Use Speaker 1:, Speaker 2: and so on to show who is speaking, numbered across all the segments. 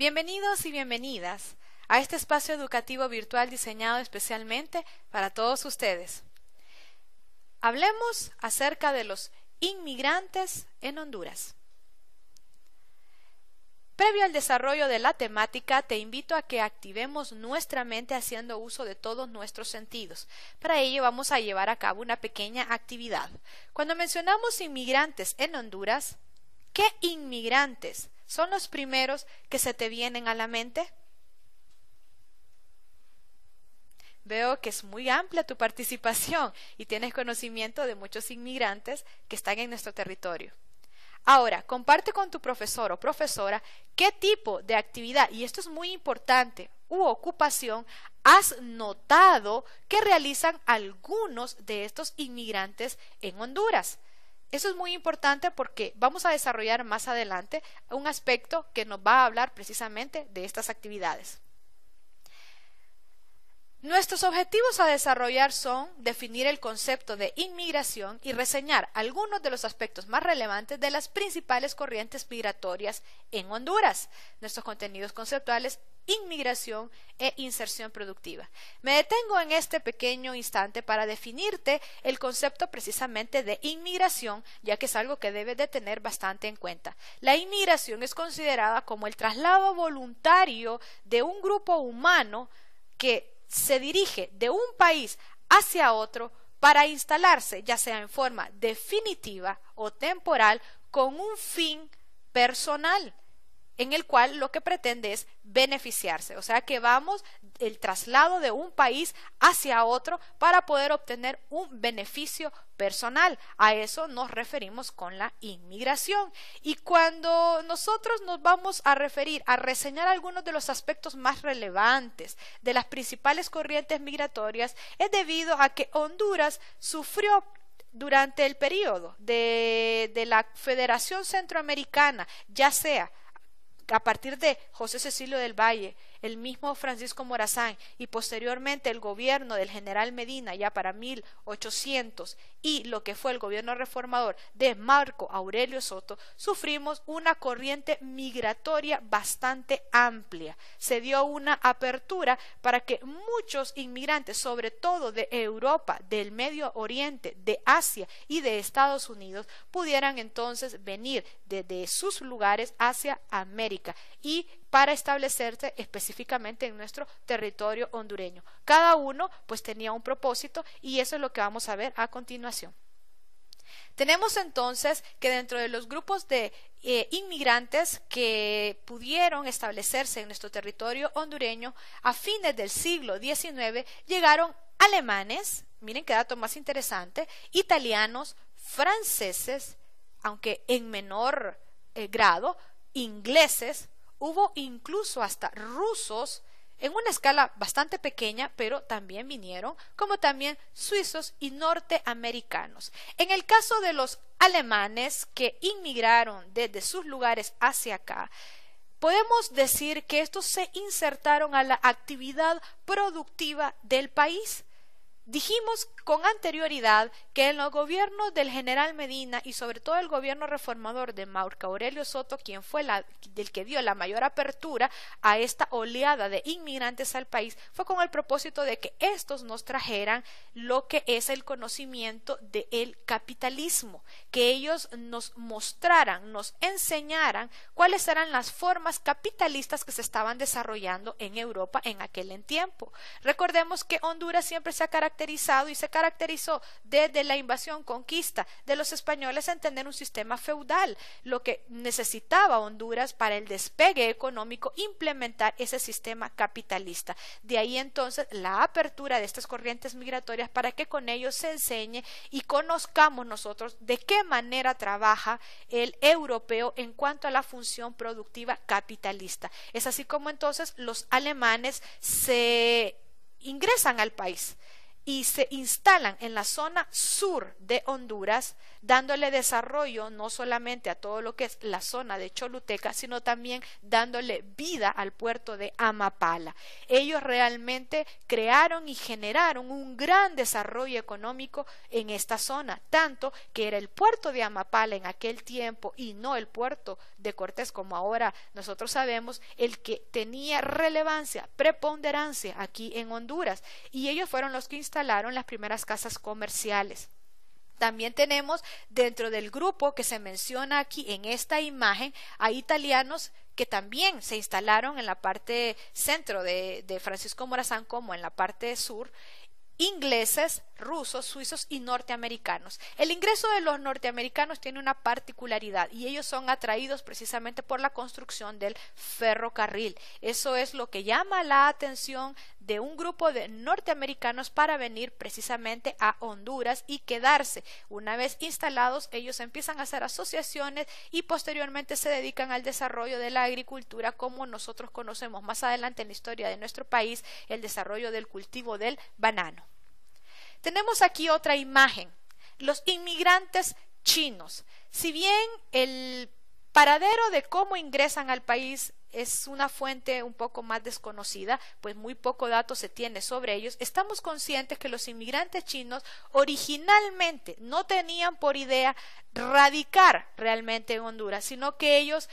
Speaker 1: Bienvenidos y bienvenidas a este espacio educativo virtual diseñado especialmente para todos ustedes. Hablemos acerca de los inmigrantes en Honduras. Previo al desarrollo de la temática, te invito a que activemos nuestra mente haciendo uso de todos nuestros sentidos. Para ello vamos a llevar a cabo una pequeña actividad. Cuando mencionamos inmigrantes en Honduras, ¿qué inmigrantes son los primeros que se te vienen a la mente? Veo que es muy amplia tu participación y tienes conocimiento de muchos inmigrantes que están en nuestro territorio. Ahora, comparte con tu profesor o profesora qué tipo de actividad, y esto es muy importante, u ocupación has notado que realizan algunos de estos inmigrantes en Honduras. Eso es muy importante porque vamos a desarrollar más adelante un aspecto que nos va a hablar precisamente de estas actividades. Nuestros objetivos a desarrollar son definir el concepto de inmigración y reseñar algunos de los aspectos más relevantes de las principales corrientes migratorias en Honduras. Nuestros contenidos conceptuales, inmigración e inserción productiva. Me detengo en este pequeño instante para definirte el concepto precisamente de inmigración, ya que es algo que debes de tener bastante en cuenta. La inmigración es considerada como el traslado voluntario de un grupo humano que se dirige de un país hacia otro para instalarse, ya sea en forma definitiva o temporal, con un fin personal, en el cual lo que pretende es beneficiarse. O sea que vamos el traslado de un país hacia otro para poder obtener un beneficio personal. A eso nos referimos con la inmigración. Y cuando nosotros nos vamos a referir a reseñar algunos de los aspectos más relevantes de las principales corrientes migratorias, es debido a que Honduras sufrió durante el periodo de la Federación Centroamericana, ya sea a partir de José Cecilio del Valle, el mismo Francisco Morazán y posteriormente el gobierno del general Medina ya para 1800 y lo que fue el gobierno reformador de Marco Aurelio Soto, sufrimos una corriente migratoria bastante amplia. Se dio una apertura para que muchos inmigrantes, sobre todo de Europa, del Medio Oriente, de Asia y de Estados Unidos, pudieran entonces venir desde sus lugares hacia América y para establecerse específicamente en nuestro territorio hondureño. Cada uno pues tenía un propósito y eso es lo que vamos a ver a continuación. Tenemos entonces que dentro de los grupos de inmigrantes que pudieron establecerse en nuestro territorio hondureño a fines del siglo XIX llegaron alemanes, miren qué dato más interesante, italianos, franceses, aunque en menor grado, ingleses, hubo incluso hasta rusos en una escala bastante pequeña, pero también vinieron, como también suizos y norteamericanos. En el caso de los alemanes que inmigraron desde sus lugares hacia acá, podemos decir que estos se insertaron a la actividad productiva del país. Dijimos con anterioridad que en los gobiernos del general Medina y sobre todo el gobierno reformador de Marco Aurelio Soto, quien fue el que dio la mayor apertura a esta oleada de inmigrantes al país, fue con el propósito de que estos nos trajeran lo que es el conocimiento del capitalismo, que ellos nos mostraran, nos enseñaran cuáles eran las formas capitalistas que se estaban desarrollando en Europa en aquel tiempo. Recordemos que Honduras siempre se ha caracterizado y se caracterizó desde la invasión, conquista de los españoles en tener un sistema feudal, lo que necesitaba Honduras para el despegue económico implementar ese sistema capitalista. De ahí entonces la apertura de estas corrientes migratorias para que con ellos se enseñe y conozcamos nosotros de qué manera trabaja el europeo en cuanto a la función productiva capitalista. Es así como entonces los alemanes se ingresan al país. y se instalan en la zona sur de Honduras, dándole desarrollo no solamente a todo lo que es la zona de Choluteca, sino también dándole vida al puerto de Amapala. Ellos realmente crearon y generaron un gran desarrollo económico en esta zona, tanto que era el puerto de Amapala en aquel tiempo y no el puerto de Cortés como ahora nosotros sabemos, el que tenía relevancia, preponderancia aquí en Honduras, y ellos fueron los que instalaron las primeras casas comerciales. También tenemos dentro del grupo que se menciona aquí en esta imagen a italianos que también se instalaron en la parte centro de Francisco Morazán como en la parte sur, ingleses, rusos, suizos y norteamericanos. El ingreso de los norteamericanos tiene una particularidad y ellos son atraídos precisamente por la construcción del ferrocarril. Eso es lo que llama la atención de un grupo de norteamericanos para venir precisamente a Honduras y quedarse. Una vez instalados, ellos empiezan a hacer asociaciones y posteriormente se dedican al desarrollo de la agricultura como nosotros conocemos más adelante en la historia de nuestro país, el desarrollo del cultivo del banano. Tenemos aquí otra imagen, los inmigrantes chinos. Si bien el paradero de cómo ingresan al país es una fuente un poco más desconocida, pues muy poco dato se tiene sobre ellos, estamos conscientes que los inmigrantes chinos originalmente no tenían por idea radicar realmente en Honduras, sino que ellos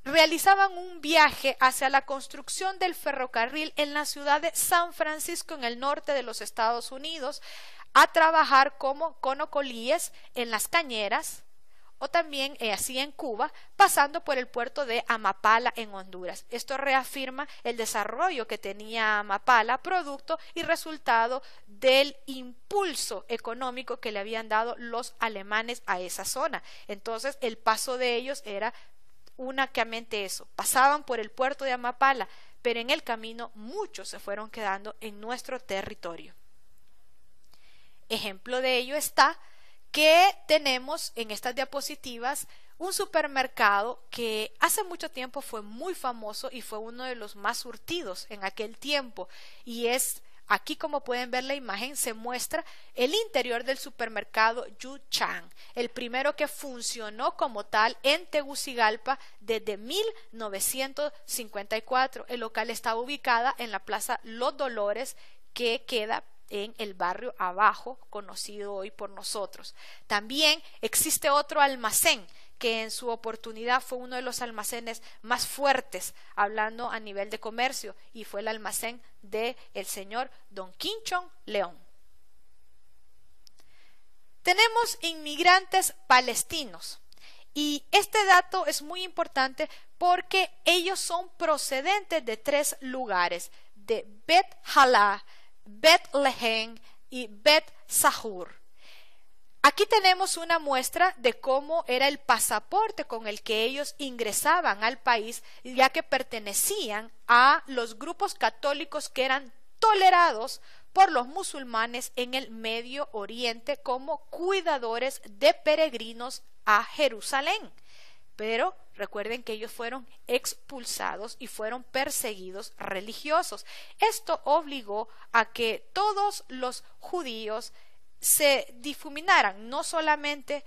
Speaker 1: realizaban un viaje hacia la construcción del ferrocarril en la ciudad de San Francisco, en el norte de los Estados Unidos, a trabajar como conocolíes en las cañeras, o también así en Cuba, pasando por el puerto de Amapala en Honduras. Esto reafirma el desarrollo que tenía Amapala, producto y resultado del impulso económico que le habían dado los alemanes a esa zona. Entonces, el paso de ellos era únicamente eso, pasaban por el puerto de Amapala, pero en el camino muchos se fueron quedando en nuestro territorio. Ejemplo de ello está que tenemos en estas diapositivas un supermercado que hace mucho tiempo fue muy famoso y fue uno de los más surtidos en aquel tiempo, y es aquí, como pueden ver la imagen, se muestra el interior del supermercado Yuchang, el primero que funcionó como tal en Tegucigalpa desde 1954. El local estaba ubicado en la Plaza Los Dolores, que queda en el barrio Abajo, conocido hoy por nosotros. También existe otro almacén que en su oportunidad fue uno de los almacenes más fuertes, hablando a nivel de comercio, y fue el almacén del señor Don Quinchón León. Tenemos inmigrantes palestinos, y este dato es muy importante porque ellos son procedentes de 3 lugares, de Bet Jalá, Bethlehem y Bet Sahur. Aquí tenemos una muestra de cómo era el pasaporte con el que ellos ingresaban al país, ya que pertenecían a los grupos católicos que eran tolerados por los musulmanes en el Medio Oriente como cuidadores de peregrinos a Jerusalén. Pero recuerden que ellos fueron expulsados y fueron perseguidos religiosos. Esto obligó a que todos los judíos se difuminaran, no solamente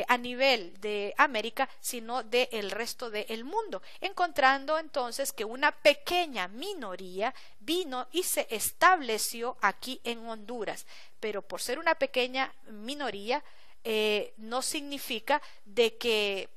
Speaker 1: a nivel de América, sino del resto del mundo, encontrando entonces que una pequeña minoría vino y se estableció aquí en Honduras. Pero por ser una pequeña minoría, no significa de que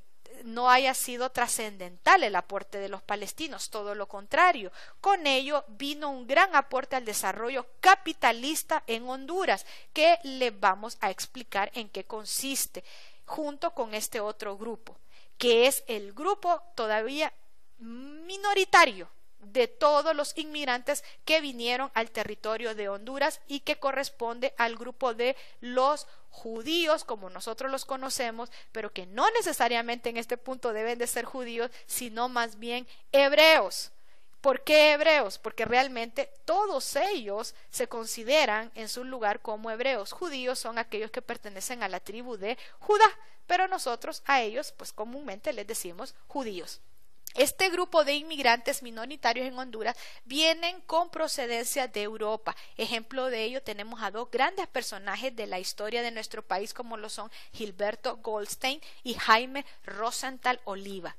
Speaker 1: no haya sido trascendental el aporte de los palestinos, todo lo contrario. Con ello vino un gran aporte al desarrollo capitalista en Honduras, que le vamos a explicar en qué consiste, junto con este otro grupo, que es el grupo todavía minoritario de todos los inmigrantes que vinieron al territorio de Honduras y que corresponde al grupo de los judíos, como nosotros los conocemos, pero que no necesariamente en este punto deben de ser judíos, sino más bien hebreos. ¿Por qué hebreos? Porque realmente todos ellos se consideran en su lugar como hebreos. Judíos son aquellos que pertenecen a la tribu de Judá, pero nosotros a ellos pues comúnmente les decimos judíos. Este grupo de inmigrantes minoritarios en Honduras vienen con procedencia de Europa. Ejemplo de ello tenemos a dos grandes personajes de la historia de nuestro país como lo son Gilberto Goldstein y Jaime Rosenthal Oliva.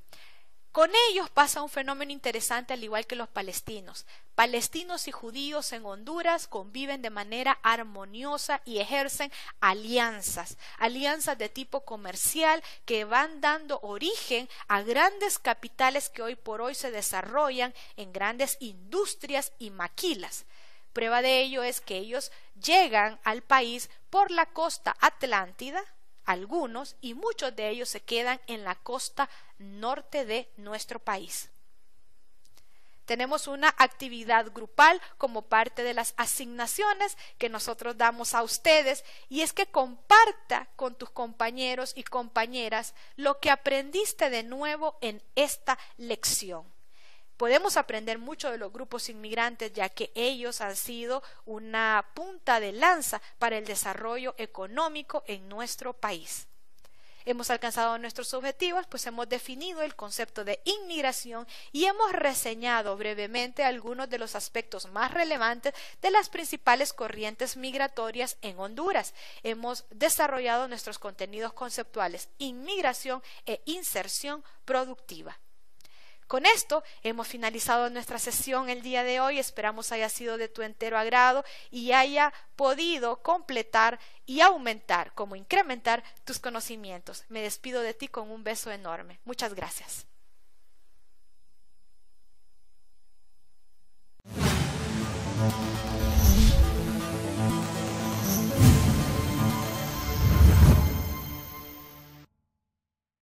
Speaker 1: Con ellos pasa un fenómeno interesante al igual que los palestinos. Palestinos y judíos en Honduras conviven de manera armoniosa y ejercen alianzas de tipo comercial que van dando origen a grandes capitales que hoy por hoy se desarrollan en grandes industrias y maquilas. Prueba de ello es que ellos llegan al país por la costa atlántida, algunos, y muchos de ellos se quedan en la costa norte de nuestro país. Tenemos una actividad grupal como parte de las asignaciones que nosotros damos a ustedes, y es que comparta con tus compañeros y compañeras lo que aprendiste de nuevo en esta lección. Podemos aprender mucho de los grupos inmigrantes, ya que ellos han sido una punta de lanza para el desarrollo económico en nuestro país. Hemos alcanzado nuestros objetivos, pues hemos definido el concepto de inmigración y hemos reseñado brevemente algunos de los aspectos más relevantes de las principales corrientes migratorias en Honduras. Hemos desarrollado nuestros contenidos conceptuales, inmigración e inserción productiva. Con esto hemos finalizado nuestra sesión el día de hoy. Esperamos haya sido de tu entero agrado y haya podido completar y aumentar, como incrementar tus conocimientos. Me despido de ti con un beso enorme. Muchas gracias.